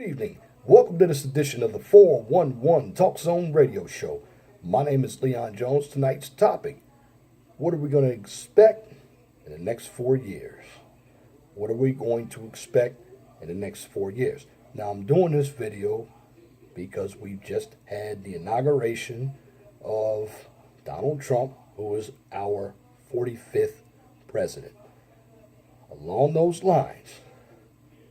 Good evening. Welcome to this edition of the 411 Talk Zone radio show. My name is Leon Jones. Tonight's topic: what are we going to expect in the next 4 years? What are we going to expect in the next 4 years? Now, I'm doing this video because we just had the inauguration of Donald Trump, who is our 45th president. Along those lines,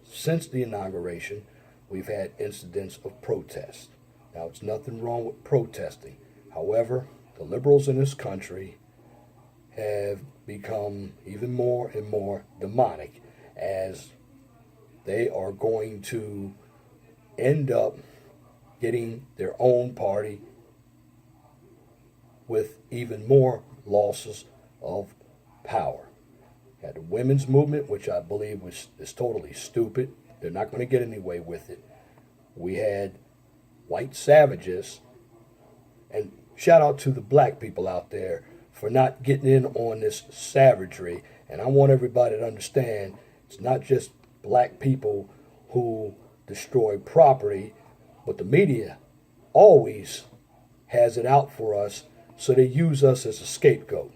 since the inauguration, we've had incidents of protest. Now, it's nothing wrong with protesting. However, the liberals in this country have become even more and more demonic, as they are going to end up getting their own party with even more losses of power. Had the women's movement, which I believe is totally stupid. They're not going to get any way with it. We had white savages, and shout out to the black people out there for not getting in on this savagery. And I want everybody to understand it's not just black people who destroy property, but the media always has it out for us, so they use us as a scapegoat.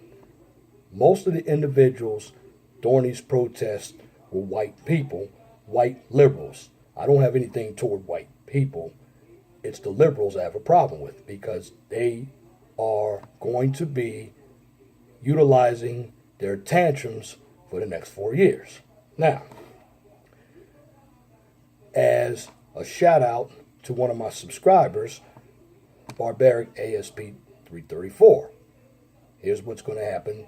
Most of the individuals during these protests were white people, white liberals. I don't have anything toward white people. It's the liberals I have a problem with, because they are going to be utilizing their tantrums for the next 4 years. Now, as a shout out to one of my subscribers, Barbaric ASP 334, here's what's going to happen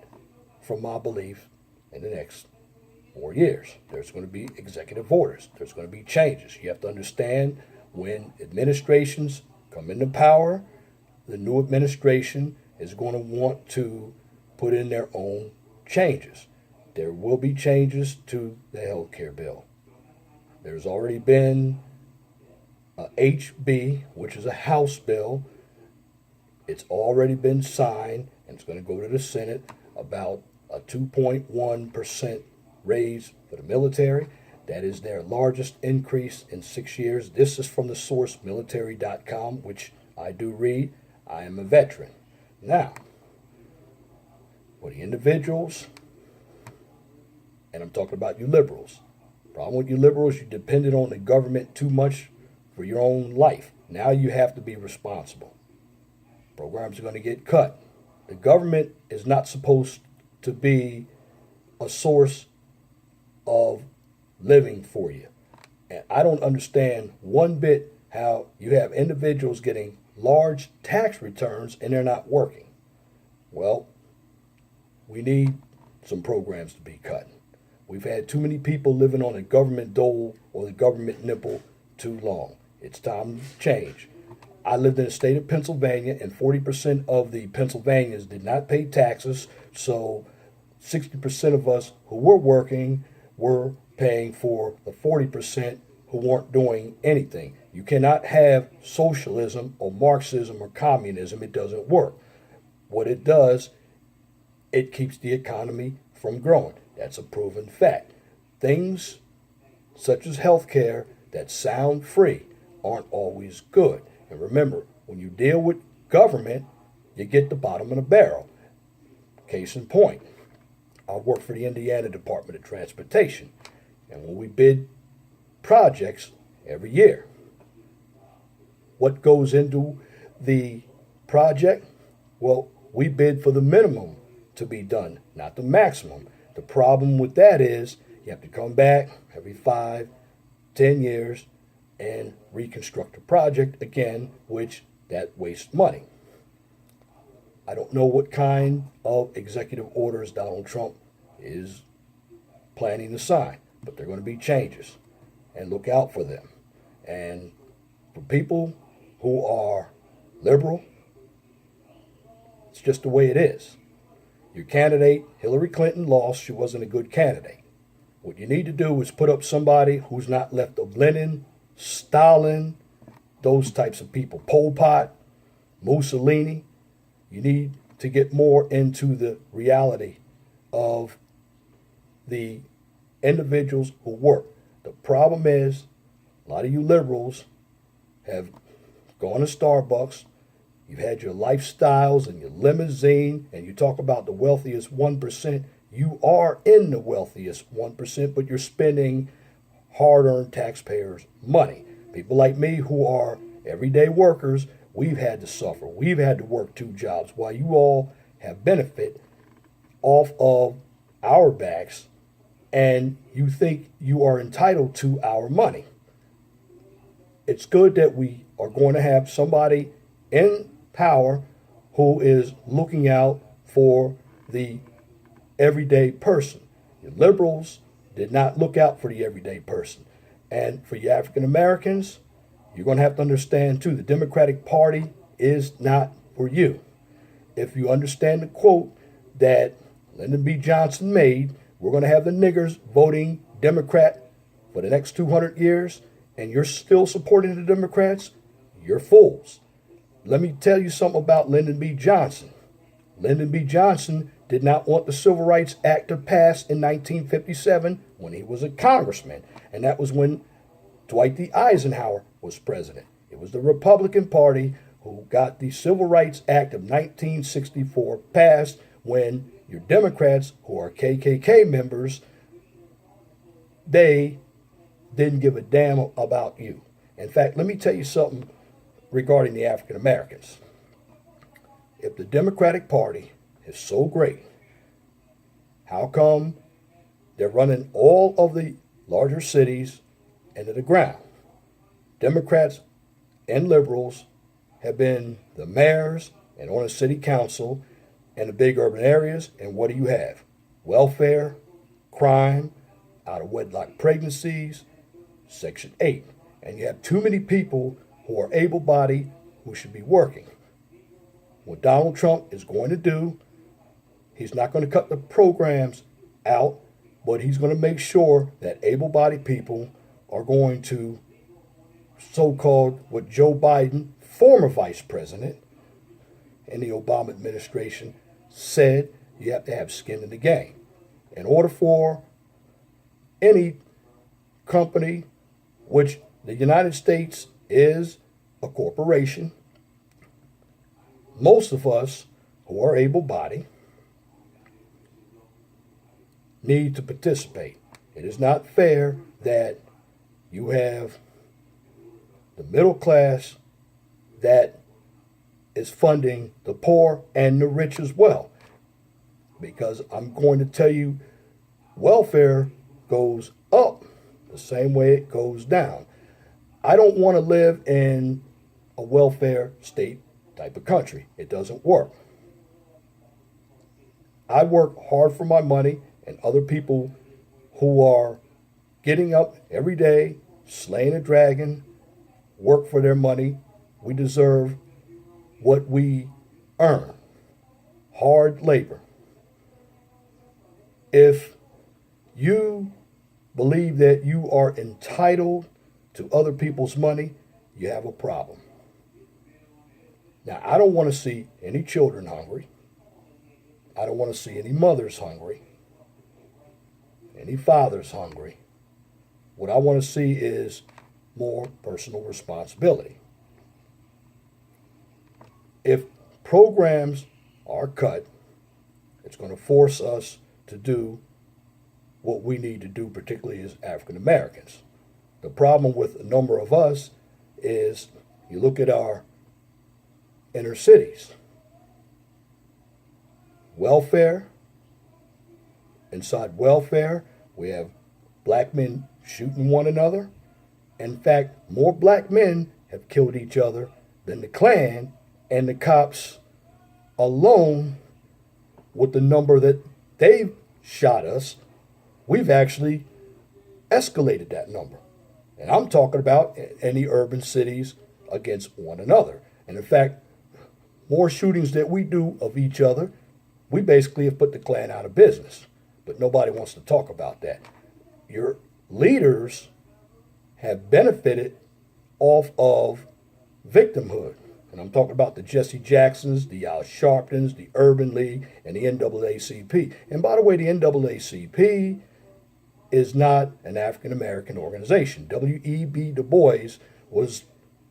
from my belief in the next 4 years. There's going to be executive orders. There's going to be changes. You have to understand, when administrations come into power, the new administration is going to want to put in their own changes. There will be changes to the health care bill. There's already been a HB, which is a House bill. It's already been signed, and it's going to go to the Senate, about a 2.1% raise for the military. That is their largest increase in 6 years. This is from the source military.com, which I do read. I am a veteran. Now, for the individuals, and I'm talking about you liberals. Problem with you liberals, you depended on the government too much for your own life. Now you have to be responsible. Programs are going to get cut. The government is not supposed to be a source of living for you. And I don't understand one bit how you have individuals getting large tax returns and they're not working. Well, we need some programs to be cut. We've had too many people living on the government dole or the government nipple too long. It's time to change. I lived in the state of Pennsylvania, and 40% of the Pennsylvanians did not pay taxes, so 60% of us who were working were paying for the 40% who weren't doing anything. You cannot have socialism or Marxism or communism. It doesn't work. What it does, it keeps the economy from growing. That's a proven fact. Things such as healthcare that sound free aren't always good. And remember, when you deal with government, you get the bottom of the barrel. Case in point, I work for the Indiana Department of Transportation. And when we bid projects every year, what goes into the project? Well, we bid for the minimum to be done, not the maximum. The problem with that is you have to come back every 5, 10 years and reconstruct the project again, which that wastes money. I don't know what kind of executive orders Donald Trump is planning to sign, but there are going to be changes, and look out for them. And for people who are liberal, it's just the way it is. Your candidate, Hillary Clinton, lost. She wasn't a good candidate. What you need to do is put up somebody who's not left of Lenin, Stalin, those types of people, Pol Pot, Mussolini. You need to get more into the reality of the individuals who work. The problem is A lot of you liberals have gone to Starbucks. You've had your lifestyles and your limousine, and you talk about the wealthiest 1%. You are in the wealthiest 1%, but you're spending hard-earned taxpayers' money. People like me who are everyday workers, we've had to suffer. We've had to work 2 jobs while you all have benefit off of our backs, and you think you are entitled to our money. It's good that we are going to have somebody in power who is looking out for the everyday person. Your liberals did not look out for the everyday person. And for you African Americans, you're going to have to understand too, the Democratic Party is not for you. If you understand the quote that Lyndon B. Johnson made, we're going to have the niggers voting Democrat for the next 200 years, and you're still supporting the Democrats, you're fools. Let me tell you something about Lyndon B. Johnson. Lyndon B. Johnson did not want the Civil Rights Act to pass in 1957 when he was a congressman, and that was when Dwight D. Eisenhower was president. It was the Republican Party who got the Civil Rights Act of 1964 passed when your Democrats, who are KKK members, they didn't give a damn about you. In fact, let me tell you something regarding the African Americans. If the Democratic Party is so great, how come they're running all of the larger cities into the ground? Democrats and liberals have been the mayors and on a city council in the big urban areas, and what do you have? Welfare, crime, out of wedlock pregnancies, Section 8. And you have too many people who are able-bodied who should be working. What Donald Trump is going to do, he's not going to cut the programs out, but he's going to make sure that able-bodied people are going to so-called what Joe Biden, former vice president in the Obama administration, said you have to have skin in the game. In order for any company, which the United States is a corporation, most of us who are able-bodied need to participate. It is not fair that you have the middle class that is funding the poor and the rich as well. Because I'm going to tell you, welfare goes up the same way it goes down. I don't want to live in a welfare state type of country. It doesn't work. I work hard for my money, and other people who are getting up every day, slaying a dragon, work for their money. We deserve what we earn. Hard labor. If you believe that you are entitled to other people's money, you have a problem. Now, I don't want to see any children hungry. I don't want to see any mothers hungry, any fathers hungry. What I want to see is more personal responsibility. If programs are cut, it's going to force us to do what we need to do, particularly as African Americans. The problem with a number of us is you look at our inner cities. Welfare. Inside welfare, we have black men shooting one another. In fact, more black men have killed each other than the Klan and the cops alone. With the number that they've shot us, we've actually escalated that number. And I'm talking about in the urban cities against one another. And in fact, more shootings that we do of each other, we basically have put the Klan out of business. But nobody wants to talk about that. Your leaders have benefited off of victimhood. And I'm talking about the Jesse Jacksons, the Al Sharptons, the Urban League, and the NAACP. And by the way, the NAACP is not an African American organization. W.E.B. Du Bois was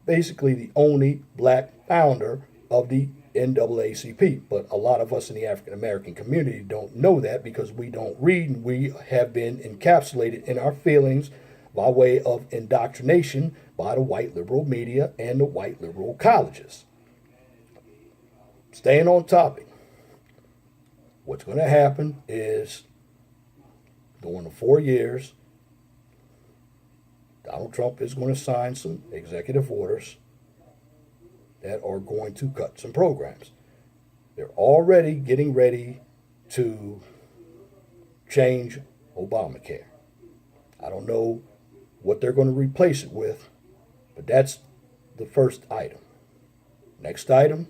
basically the only black founder of the NAACP. But a lot of us in the African American community don't know that because we don't read, and we have been encapsulated in our feelings by way of indoctrination by the white liberal media and the white liberal colleges. Staying on topic, what's going to happen is during the 4 years, Donald Trump is going to sign some executive orders that are going to cut some programs. They're already getting ready to change Obamacare. I don't know what they're going to replace it with, but that's the first item. Next item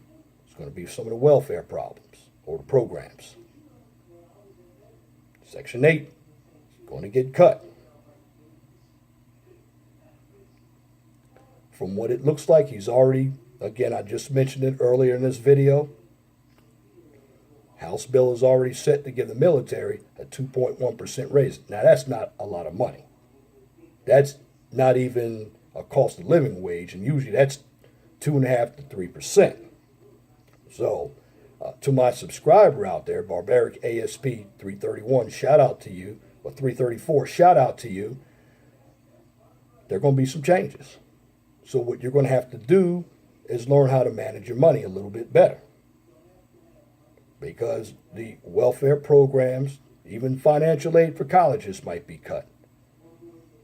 is going to be some of the welfare problems or the programs. Section 8 is going to get cut. From what it looks like, he's already, again, I just mentioned it earlier in this video, House bill is already set to give the military a 2.1% raise. Now, that's not a lot of money. That's not even a cost of living wage, and usually that's 2.5% to 3%. So, to my subscriber out there, Barbaric ASP 331, shout out to you, or 334, shout out to you. There are going to be some changes. So what you're going to have to do is learn how to manage your money a little bit better. Because the welfare programs, even financial aid for colleges might be cut.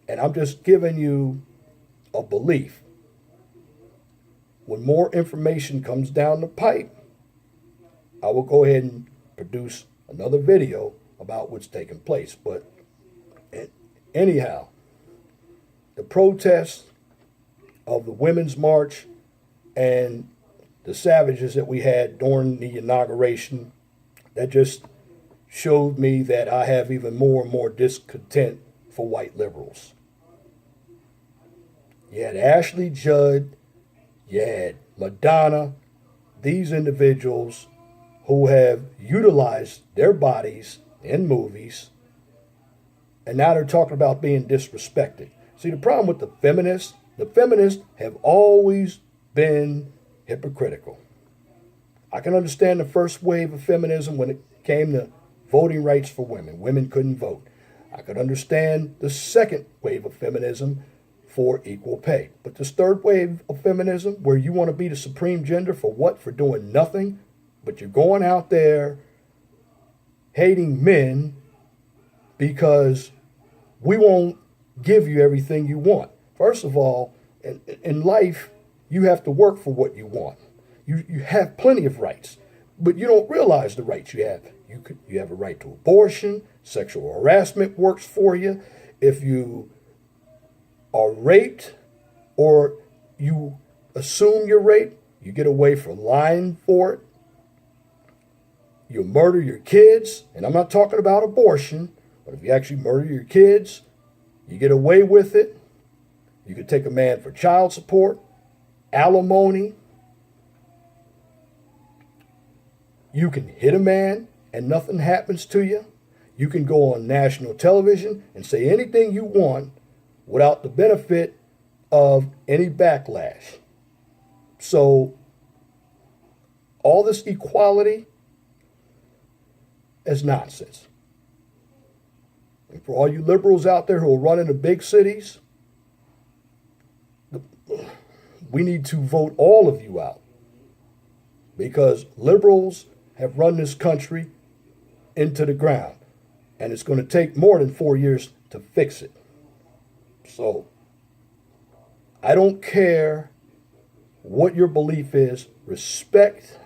And I'm just giving you a belief. When more information comes down the pipe, I will go ahead and produce another video about what's taking place. But anyhow, the protests of the Women's March and the savages that we had during the inauguration, that just showed me that I have even more and more discontent for white liberals. You had Ashley Judd, you had Madonna, these individuals who have utilized their bodies in movies, and now they're talking about being disrespected. See, the problem with the feminists have always been hypocritical. I can understand the first wave of feminism when it came to voting rights for women. Women couldn't vote. I could understand the second wave of feminism for equal pay. But this third wave of feminism, where you want to be the supreme gender for what? For doing nothing, but you're going out there hating men because we won't give you everything you want. First of all, in life, you have to work for what you want. You have plenty of rights, but you don't realize the rights you have. You have a right to abortion. Sexual harassment works for you. If you are raped or you assume you're raped, you get away for lying for it. You murder your kids, and I'm not talking about abortion, but if you actually murder your kids, you get away with it. You could take a man for child support, alimony. You can hit a man and nothing happens to you. You can go on national television and say anything you want without the benefit of any backlash. So all this equality is nonsense. And for all you liberals out there who are running the big cities, we need to vote all of you out, because liberals have run this country into the ground, and it's going to take more than 4 years to fix it. So I don't care what your belief is, respect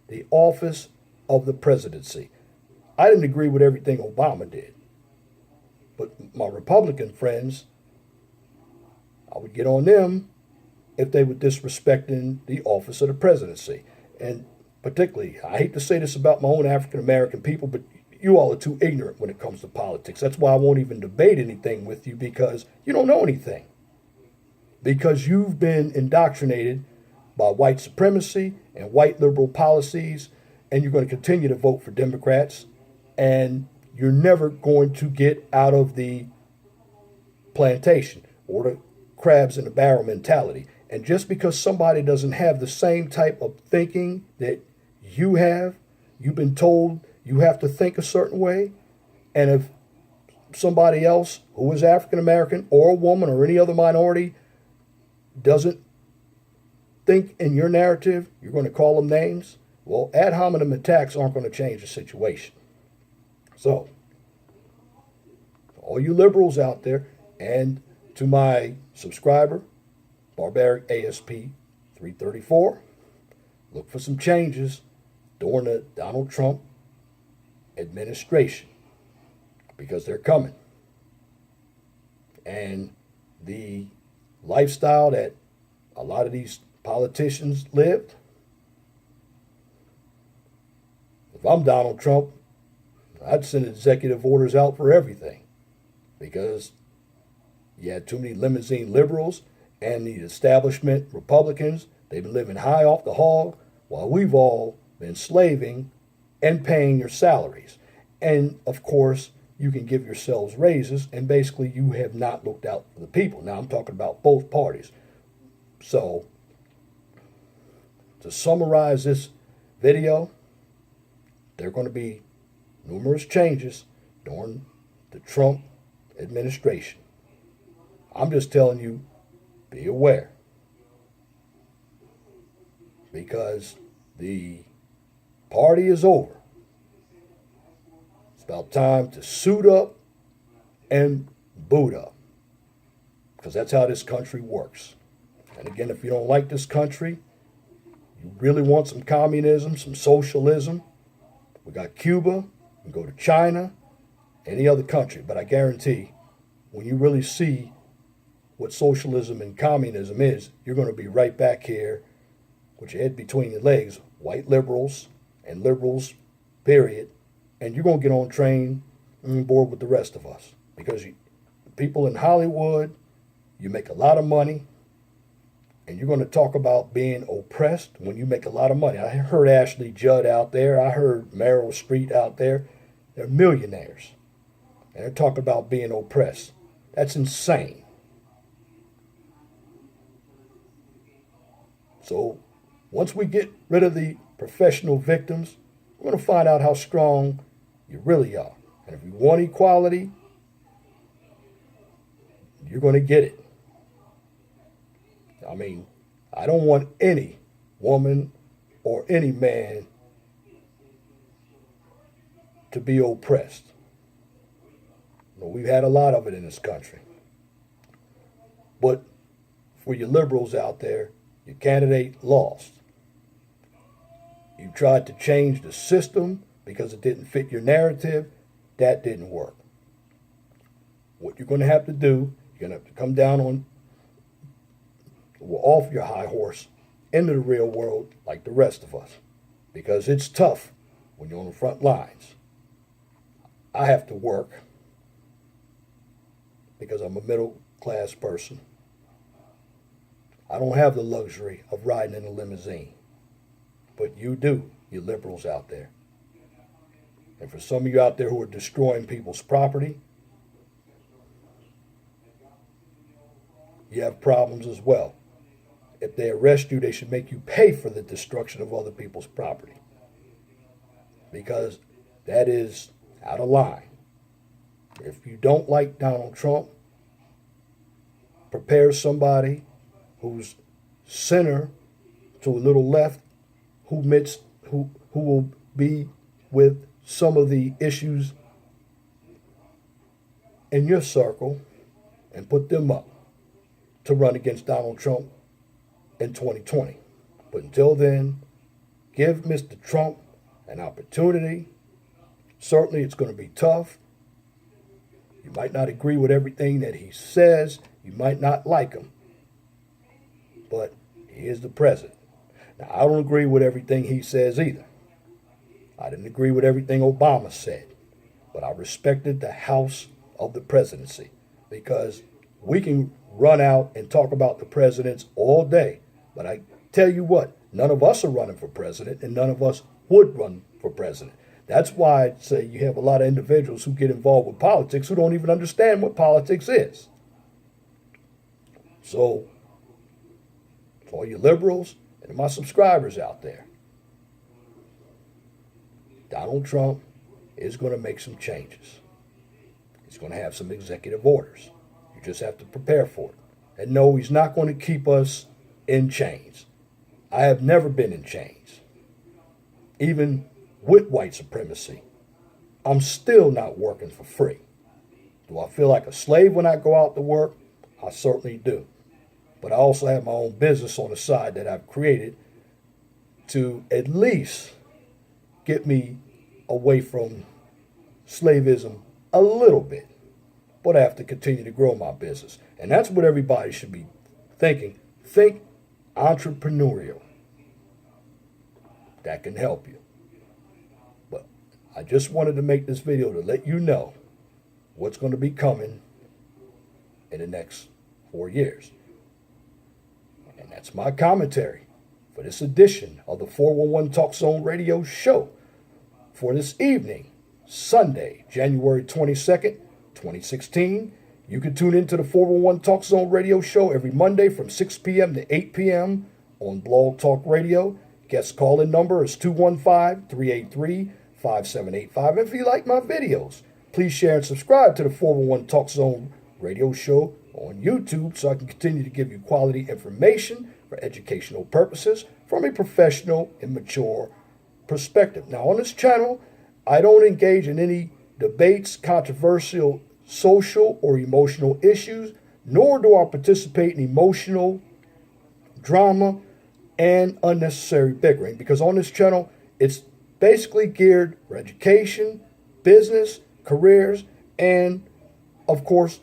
the office of the presidency. I didn't agree with everything Obama did, but my Republican friends, I would get on them if they were disrespecting the office of the presidency. And particularly, I hate to say this about my own African American people, but you all are too ignorant when it comes to politics. That's why I won't even debate anything with you, because you don't know anything. Because you've been indoctrinated by white supremacy and white liberal policies, and you're going to continue to vote for Democrats, and you're never going to get out of the plantation or the crabs in the barrel mentality. And just because somebody doesn't have the same type of thinking that you have, you've been told you have to think a certain way. And if somebody else who is African American or a woman or any other minority doesn't think in your narrative, you're going to call them names. Well, ad hominem attacks aren't going to change the situation. So, all you liberals out there, and to my subscriber, Barbaric ASP 334, look for some changes during the Donald Trump administration, because they're coming. And the lifestyle that a lot of these politicians lived, if I'm Donald Trump, I'd send executive orders out for everything, because you had too many limousine liberals and the establishment Republicans. They've been living high off the hog while we've all been slaving and paying your salaries. And of course, you can give yourselves raises, and basically you have not looked out for the people. Now I'm talking about both parties. So, to summarize this video, there are going to be numerous changes during the Trump administration. I'm just telling you, be aware. Because the party is over. It's about time to suit up and boot up. Because that's how this country works. And again, if you don't like this country, you really want some communism, some socialism, we got Cuba, we go to China, any other country. But I guarantee, when you really see what socialism and communism is, you're going to be right back here with your head between your legs, white liberals and liberals, period. And you're going to get on train and board with the rest of us. Because people in Hollywood, you make a lot of money, and you're going to talk about being oppressed when you make a lot of money. I heard Ashley Judd out there. I heard Meryl Streep out there. They're millionaires. And they're talking about being oppressed. That's insane. So once we get rid of the professional victims, we're going to find out how strong you really are. And if you want equality, you're going to get it. I mean, I don't want any woman or any man to be oppressed. We've had a lot of it in this country. But for you liberals out there, your candidate lost. You tried to change the system because it didn't fit your narrative. That didn't work. What you're going to have to do, you're going to have to come down off your high horse into the real world like the rest of us. Because it's tough when you're on the front lines. I have to work because I'm a middle class person. I don't have the luxury of riding in a limousine. But you do, you liberals out there. And for some of you out there who are destroying people's property, you have problems as well. If they arrest you, they should make you pay for the destruction of other people's property. Because that is out of line. If you don't like Donald Trump, prepare somebody who's center to a little left, who will be with some of the issues in your circle, and put them up to run against Donald Trump in 2020. But until then, give Mr. Trump an opportunity. Certainly it's going to be tough. You might not agree with everything that he says. You might not like him. But he is the president. Now, I don't agree with everything he says either. I didn't agree with everything Obama said. But I respected the House of the Presidency. Because we can run out and talk about the presidents all day. But I tell you what, none of us are running for president, and none of us would run for president. That's why I say you have a lot of individuals who get involved with politics who don't even understand what politics is. So, to all you liberals and my subscribers out there, Donald Trump is going to make some changes. He's going to have some executive orders. You just have to prepare for it. And no, he's not going to keep us in chains. I have never been in chains. Even with white supremacy, I'm still not working for free. Do I feel like a slave when I go out to work? I certainly do. But I also have my own business on the side that I've created to at least get me away from slavism a little bit. But I have to continue to grow my business. And that's what everybody should be thinking. Think entrepreneurial. That can help you. But I just wanted to make this video to let you know what's going to be coming in the next 4 years. And that's my commentary for this edition of the 411 Talk Zone Radio Show for this evening, Sunday, January 22nd, 2016. You can tune into the 411 Talk Zone Radio Show every Monday from 6 p.m. to 8 p.m. on Blog Talk Radio. Guest call-in number is 215-383-5785. And if you like my videos, please share and subscribe to the 411 Talk Zone Radio Show on YouTube so I can continue to give you quality information for educational purposes from a professional and mature perspective. Now, on this channel, I don't engage in any debates, controversial social or emotional issues, nor do I participate in emotional drama and unnecessary bickering, because on this channel, it's basically geared for education, business, careers, and, of course,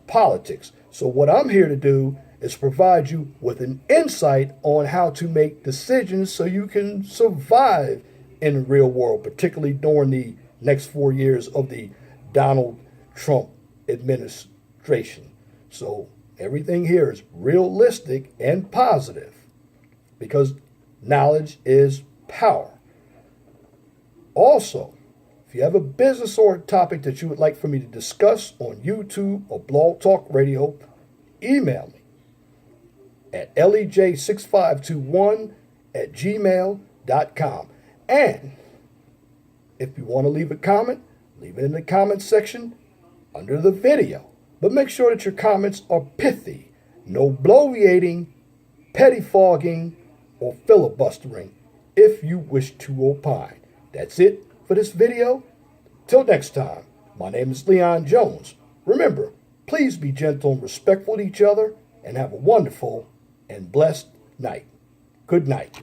politics. So what I'm here to do is provide you with an insight on how to make decisions so you can survive in the real world, particularly during the next 4 years of the Donald Trump administration. So everything here is realistic and positive because knowledge is power. Also, if you have a business or a topic that you would like for me to discuss on YouTube or Blog Talk Radio, email me at lej6521@gmail.com. And if you want to leave a comment, leave it in the comment section under the video. But make sure that your comments are pithy, no bloviating, pettifogging, or filibustering if you wish to opine. That's it for this video. Till next time, my name is Leon Jones. Remember, please be gentle and respectful to each other and have a wonderful and blessed night. Good night.